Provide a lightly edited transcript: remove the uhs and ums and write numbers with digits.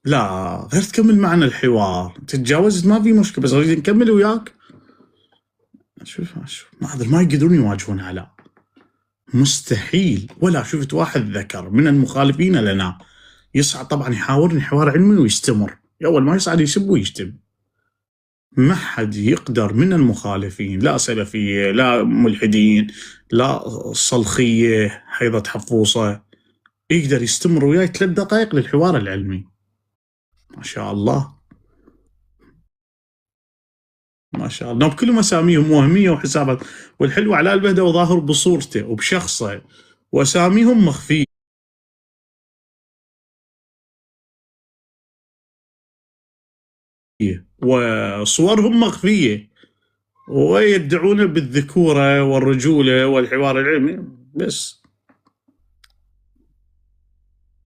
لا غير تكمل معنا الحوار، تتجاوزت ما في مشكله، بس اريد نكمل وياك. شوف ما هذا ما يقدرون يواجهونها، لا مستحيل. ولا شفت واحد ذكر من المخالفين لنا يصعد طبعا يحاورني حوار علمي ويستمر، اول ما يصعد يسب ويشتم. ما حد يقدر من المخالفين، لا سلفيه لا ملحدين لا صلخيه حيضة حفوصه، يقدر يستمر وياي 3 دقائق للحوار العلمي. ما شاء الله. ما شاء الله بكلهم اساميهم وهميه وحسابات، والحلو علاء البهدوي ظاهر بصورته وبشخصه، واساميهم مخفيه وصورهم مخفيه، ويدعون بالذكوره والرجوله والحوار العلمي بس.